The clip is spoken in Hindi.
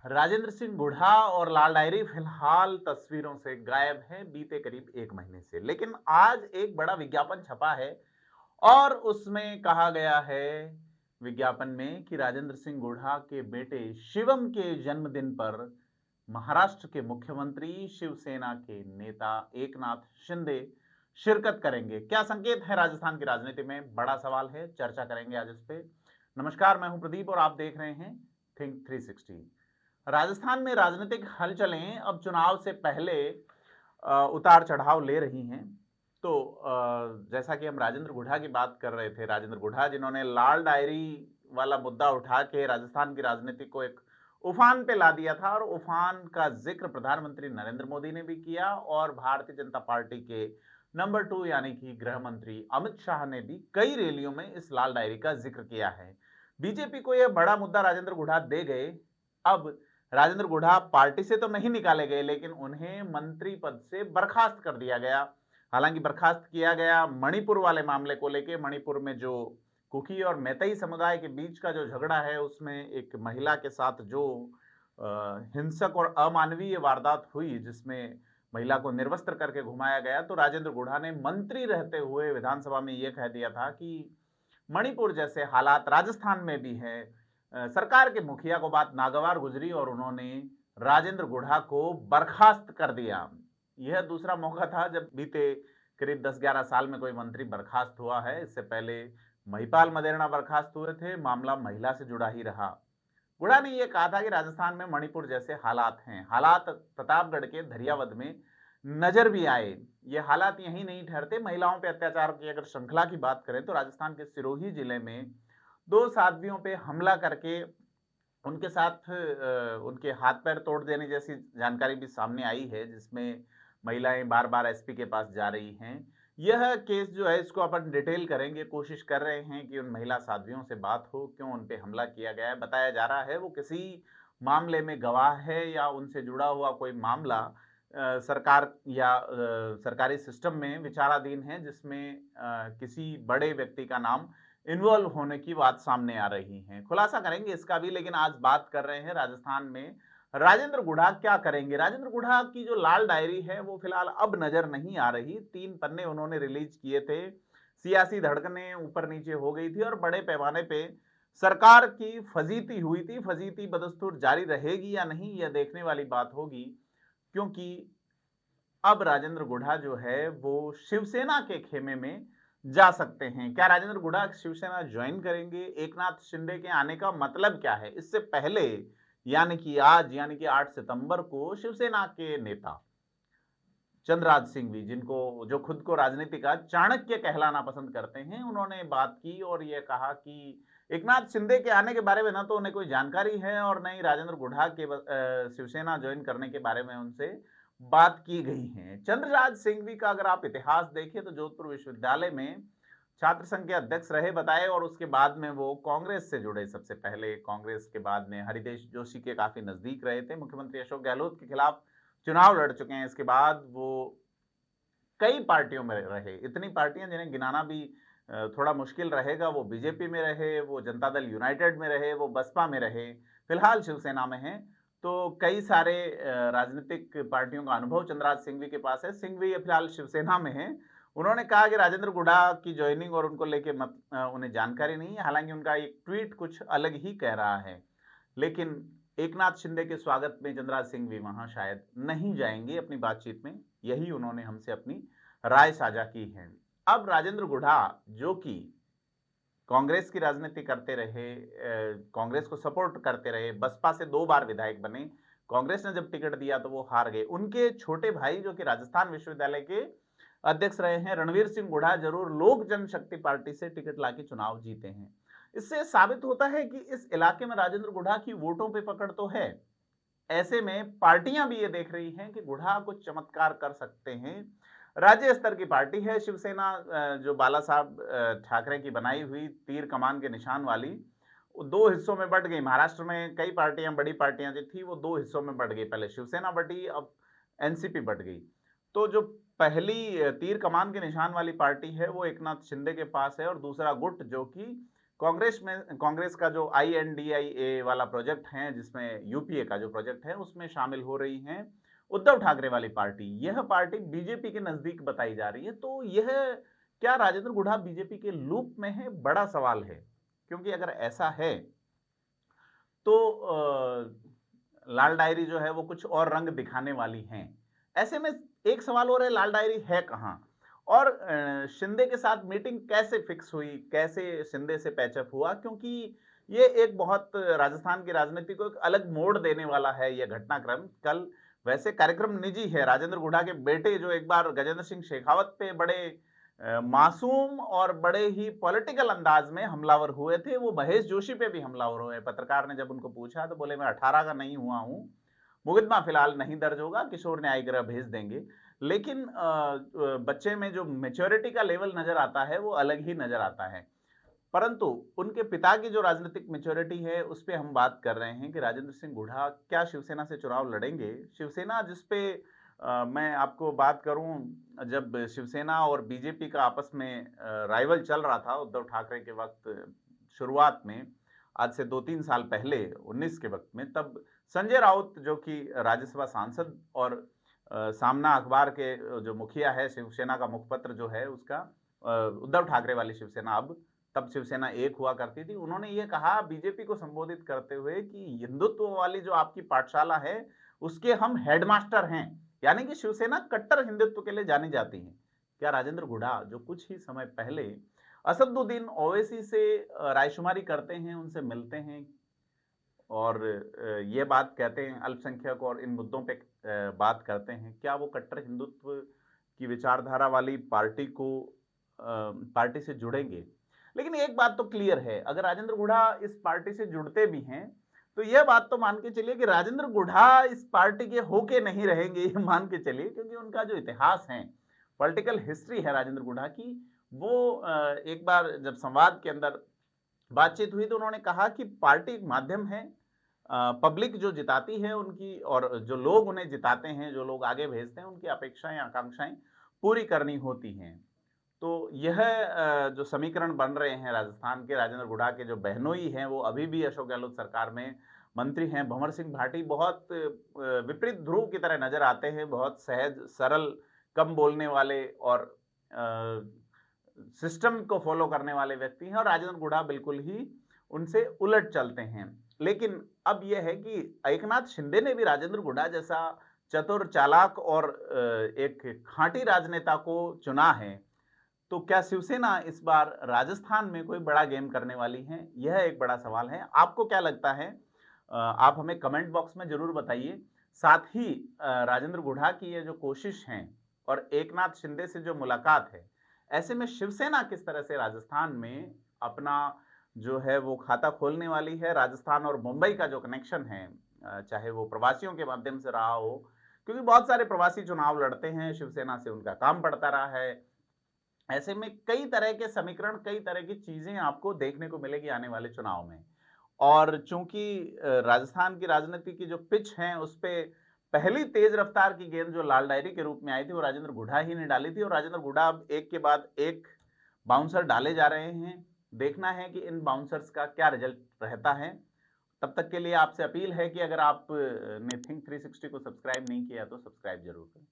राजेंद्र सिंह बुढ़ा और लाल डायरी फिलहाल तस्वीरों से गायब हैं बीते करीब 1 महीने से। लेकिन आज एक बड़ा विज्ञापन छपा है और उसमें कहा गया है विज्ञापन में कि राजेंद्र सिंह बुढ़ा के बेटे शिवम के जन्मदिन पर महाराष्ट्र के मुख्यमंत्री शिवसेना के नेता एकनाथ शिंदे शिरकत करेंगे। क्या संकेत है राजस्थान की राजनीति में? बड़ा सवाल है, चर्चा करेंगे आज इस पे। नमस्कार, मैं हूं प्रदीप और आप देख रहे हैं थिंक 360। राजस्थान में राजनीतिक हलचलें अब चुनाव से पहले उतार चढ़ाव ले रही हैं। तो जैसा कि हम राजेंद्र गुढ़ा की बात कर रहे थे, राजेंद्र गुढ़ा जिन्होंने लाल डायरी वाला मुद्दा उठा के राजस्थान की राजनीति को एक उफान पे ला दिया था, और उफान का जिक्र प्रधानमंत्री नरेंद्र मोदी ने भी किया और भारतीय जनता पार्टी के नंबर 2 यानी कि गृह मंत्री अमित शाह ने भी कई रैलियों में इस लाल डायरी का जिक्र किया है। बीजेपी को यह बड़ा मुद्दा राजेंद्र गुढ़ा दे गए। अब राजेंद्र गुढ़ा पार्टी से तो नहीं निकाले गए, लेकिन उन्हें मंत्री पद से बर्खास्त कर दिया गया। हालांकि बर्खास्त किया गया मणिपुर वाले मामले को लेकर। मणिपुर में जो कुकी और मैतेई समुदाय के बीच का जो झगड़ा है, उसमें एक महिला के साथ जो हिंसक और अमानवीय वारदात हुई, जिसमें महिला को निर्वस्त्र करके घुमाया गया, तो राजेंद्र गुढ़ा ने मंत्री रहते हुए विधानसभा में यह कह दिया था कि मणिपुर जैसे हालात राजस्थान में भी है। सरकार के मुखिया को बात नागवार गुजरी और उन्होंने राजेंद्र गुढ़ा को बर्खास्त कर दिया। यह दूसरा मौका था जब बीते करीब 10-11 साल में कोई मंत्री बर्खास्त हुआ है। इससे पहले महिपाल मदेरणा बर्खास्त हुए थे, मामला महिला से जुड़ा ही रहा। गुढ़ा ने यह कहा था कि राजस्थान में मणिपुर जैसे हालात हैं। हालात प्रतापगढ़ के धरियावद में नजर भी आए। ये हालात यही नहीं ठहरते। महिलाओं पर अत्याचार की अगर श्रृंखला की बात करें तो राजस्थान के सिरोही जिले में 2 साध्वियों पे हमला करके उनके साथ उनके हाथ पैर तोड़ देने जैसी जानकारी भी सामने आई है, जिसमें महिलाएं बार बार एसपी के पास जा रही हैं। यह केस जो है, इसको अपन डिटेल करेंगे। कोशिश कर रहे हैं कि उन महिला साध्वियों से बात हो, क्यों उन पे हमला किया गया है। बताया जा रहा है वो किसी मामले में गवाह है या उनसे जुड़ा हुआ कोई मामला सरकार या सरकारी सिस्टम में विचाराधीन है, जिसमें किसी बड़े व्यक्ति का नाम इन्वॉल्व होने की बात सामने आ रही है। खुलासा करेंगे इसका भी, लेकिन आज बात कर रहे हैं राजस्थान में राजेंद्र गुढ़ा क्या करेंगे। राजेंद्र गुढ़ा की जो लाल डायरी है वो फिलहाल अब नजर नहीं आ रही। 3 पन्ने उन्होंने रिलीज किए थे। सियासी धड़कनें ऊपर नीचे हो गई थी और बड़े पैमाने पे सरकार की फजीती हुई थी। फजीती बदस्तूर जारी रहेगी या नहीं, यह देखने वाली बात होगी, क्योंकि अब राजेंद्र गुढ़ा जो है वो शिवसेना के खेमे में जा सकते हैं। क्या राजेंद्र गुढ़ा शिवसेना ज्वाइन करेंगे? एकनाथ शिंदे के आने का मतलब क्या है? इससे पहले यानी कि आज, यानी कि 8 सितंबर को शिवसेना के नेता चंद्रराज सिंह भी, जिनको जो खुद को राजनीति का चाणक्य कहलाना पसंद करते हैं, उन्होंने बात की और यह कहा कि एकनाथ शिंदे के आने के बारे में ना तो उन्हें कोई जानकारी है और न ही राजेंद्र गुढ़ा के शिवसेना ज्वाइन करने के बारे में उनसे बात की गई है। चंद्रराज सिंघवी का अगर आप इतिहास देखें तो जोधपुर विश्वविद्यालय में छात्र संघ के अध्यक्ष रहे बताए, और उसके बाद में वो कांग्रेस से जुड़े। सबसे पहले कांग्रेस के बाद में हरिदेश जोशी के काफी नजदीक रहे थे। मुख्यमंत्री अशोक गहलोत के खिलाफ चुनाव लड़ चुके हैं। इसके बाद वो कई पार्टियों में रहे। इतनी पार्टियां जिन्हें गिनाना भी थोड़ा मुश्किल रहेगा। वो बीजेपी में रहे, वो जनता दल यूनाइटेड में रहे, वो बसपा में रहे, फिलहाल शिवसेना में हैं। तो कई सारे राजनीतिक पार्टियों का अनुभव चंद्रराज सिंघवी के पास है। सिंघवी फिलहाल शिवसेना में है। उन्होंने कहा कि राजेंद्र गुढ़ा की ज्वाइनिंग और उनको लेके उन्हें जानकारी नहीं है। हालांकि उनका एक ट्वीट कुछ अलग ही कह रहा है, लेकिन एकनाथ शिंदे के स्वागत में चंद्रराज सिंघवी वहां शायद नहीं जाएंगे। अपनी बातचीत में यही उन्होंने हमसे अपनी राय साझा की है। अब राजेंद्र गुढ़ा, जो कि कांग्रेस की राजनीति करते रहे, कांग्रेस को सपोर्ट करते रहे, बसपा से 2 बार विधायक बने, कांग्रेस ने जब टिकट दिया तो वो हार गए। उनके छोटे भाई जो कि राजस्थान विश्वविद्यालय के अध्यक्ष रहे हैं, रणवीर सिंह गुढ़ा, जरूर लोक जनशक्ति पार्टी से टिकट लाके चुनाव जीते हैं। इससे साबित होता है कि इस इलाके में राजेंद्र गुढ़ा की वोटों पे पकड़ तो है। ऐसे में पार्टियां भी ये देख रही हैं कि गुढ़ा कुछ चमत्कार कर सकते हैं। राज्य स्तर की पार्टी है शिवसेना, जो बाला साहब ठाकरे की बनाई हुई तीर कमान के निशान वाली, 2 हिस्सों में बंट गई। महाराष्ट्र में कई पार्टियां, बड़ी पार्टियां जो थी वो 2 हिस्सों में बंट गई। पहले शिवसेना बटी, अब एनसीपी बट गई। तो जो पहली तीर कमान के निशान वाली पार्टी है वो एकनाथ शिंदे के पास है, और दूसरा गुट जो कि कांग्रेस का जो INDIA वाला प्रोजेक्ट है, जिसमें यूपीए का जो प्रोजेक्ट है उसमें शामिल हो रही हैं उद्धव ठाकरे वाली पार्टी। यह पार्टी बीजेपी के नजदीक बताई जा रही है। तो यह क्या राजेंद्र गुढ़ा बीजेपी के लूप में है? बड़ा सवाल है, क्योंकि अगर ऐसा है तो लाल डायरी जो है वो कुछ और रंग दिखाने वाली हैं। ऐसे में एक सवाल और है, लाल डायरी है कहां? और शिंदे के साथ मीटिंग कैसे फिक्स हुई, कैसे शिंदे से पैचअप हुआ? क्योंकि ये एक बहुत राजस्थान की राजनीति को एक अलग मोड़ देने वाला है यह घटनाक्रम। कल वैसे कार्यक्रम निजी है, राजेंद्र गुढ़ा के बेटे जो एक बार गजेंद्र सिंह शेखावत पे बड़े मासूम और बड़े ही पॉलिटिकल अंदाज में हमलावर हुए थे, वो महेश जोशी पे भी हमलावर हुए। पत्रकार ने जब उनको पूछा तो बोले मैं 18 का नहीं हुआ हूं, मुकदमा फिलहाल नहीं दर्ज होगा, किशोर न्याय गृह भेज देंगे। लेकिन बच्चे में जो मेच्योरिटी का लेवल नजर आता है वो अलग ही नजर आता है। परंतु उनके पिता की जो राजनीतिक मेच्योरिटी है उस पर हम बात कर रहे हैं कि राजेंद्र सिंह गुढ़ा क्या शिवसेना से चुनाव लड़ेंगे। शिवसेना जिसपे मैं आपको बात करूं, जब शिवसेना और बीजेपी का आपस में राइवल चल रहा था उद्धव ठाकरे के वक्त, शुरुआत में, आज से 2-3 साल पहले 19 के वक्त में, तब संजय राउत जो कि राज्यसभा सांसद और सामना अखबार के जो मुखिया है, शिवसेना का मुखपत्र जो है उसका, उद्धव ठाकरे वाली शिवसेना, अब तब शिवसेना एक हुआ करती थी, उन्होंने ये कहा बीजेपी को संबोधित करते हुए कि हिंदुत्व वाली जो आपकी पाठशाला है उसके हम हेडमास्टर हैं। यानी कि शिवसेना कट्टर हिंदुत्व के लिए जानी जाती है। क्या राजेंद्र गुढ़ा जो कुछ ही समय पहले असदुद्दीन ओवैसी से रायशुमारी करते हैं, उनसे मिलते हैं और ये बात कहते हैं अल्पसंख्यक और इन मुद्दों पे बात करते हैं, क्या वो कट्टर हिंदुत्व की विचारधारा वाली पार्टी से जुड़ेंगे? लेकिन एक बात तो क्लियर है, अगर राजेंद्र गुढ़ा इस पार्टी से जुड़ते भी हैं तो यह बात तो मान के चलिए कि राजेंद्र गुढ़ा इस पार्टी के होके नहीं रहेंगे, ये मान के चलिए, क्योंकि उनका जो इतिहास है, पॉलिटिकल हिस्ट्री है राजेंद्र गुढ़ा की, वो एक बार जब संवाद के अंदर बातचीत हुई तो उन्होंने कहा कि पार्टी एक माध्यम है, पब्लिक जो जिताती है उनकी, और जो लोग उन्हें जिताते हैं, जो लोग आगे भेजते हैं, उनकी अपेक्षाएं आकांक्षाएं पूरी करनी होती हैं। तो यह जो समीकरण बन रहे हैं राजस्थान के, राजेंद्र गुढ़ा के जो बहनोई हैं वो अभी भी अशोक गहलोत सरकार में मंत्री हैं। भंवर सिंह भाटी बहुत विपरीत ध्रुव की तरह नजर आते हैं, बहुत सहज सरल, कम बोलने वाले और सिस्टम को फॉलो करने वाले व्यक्ति हैं, और राजेंद्र गुढ़ा बिल्कुल ही उनसे उलट चलते हैं। लेकिन अब यह है कि एकनाथ शिंदे ने भी राजेंद्र गुढ़ा जैसा चतुर, चालाक और एक खांटी राजनेता को चुना है। तो क्या शिवसेना इस बार राजस्थान में कोई बड़ा गेम करने वाली है? यह एक बड़ा सवाल है। आपको क्या लगता है? आप हमें कमेंट बॉक्स में जरूर बताइए। साथ ही राजेंद्र गुढ़ा की ये जो कोशिश है और एकनाथ शिंदे से जो मुलाकात है, ऐसे में शिवसेना किस तरह से राजस्थान में अपना जो है वो खाता खोलने वाली है? राजस्थान और मुंबई का जो कनेक्शन है, चाहे वो प्रवासियों के माध्यम से रहा हो, क्योंकि बहुत सारे प्रवासी चुनाव लड़ते हैं, शिवसेना से उनका काम बढ़ता रहा है। ऐसे में कई तरह के समीकरण, कई तरह की चीजें आपको देखने को मिलेगी आने वाले चुनाव में। और चूंकि राजस्थान की राजनीति की जो पिच है उस पे पहली तेज रफ्तार की गेंद जो लाल डायरी के रूप में आई थी वो राजेंद्र गुढ़ा ही ने डाली थी, और राजेंद्र गुढ़ा अब एक के बाद एक बाउंसर डाले जा रहे हैं। देखना है कि इन बाउंसर्स का क्या रिजल्ट रहता है। तब तक के लिए आपसे अपील है कि अगर आपने थिंक 360 को सब्सक्राइब नहीं किया तो सब्सक्राइब जरूर करें।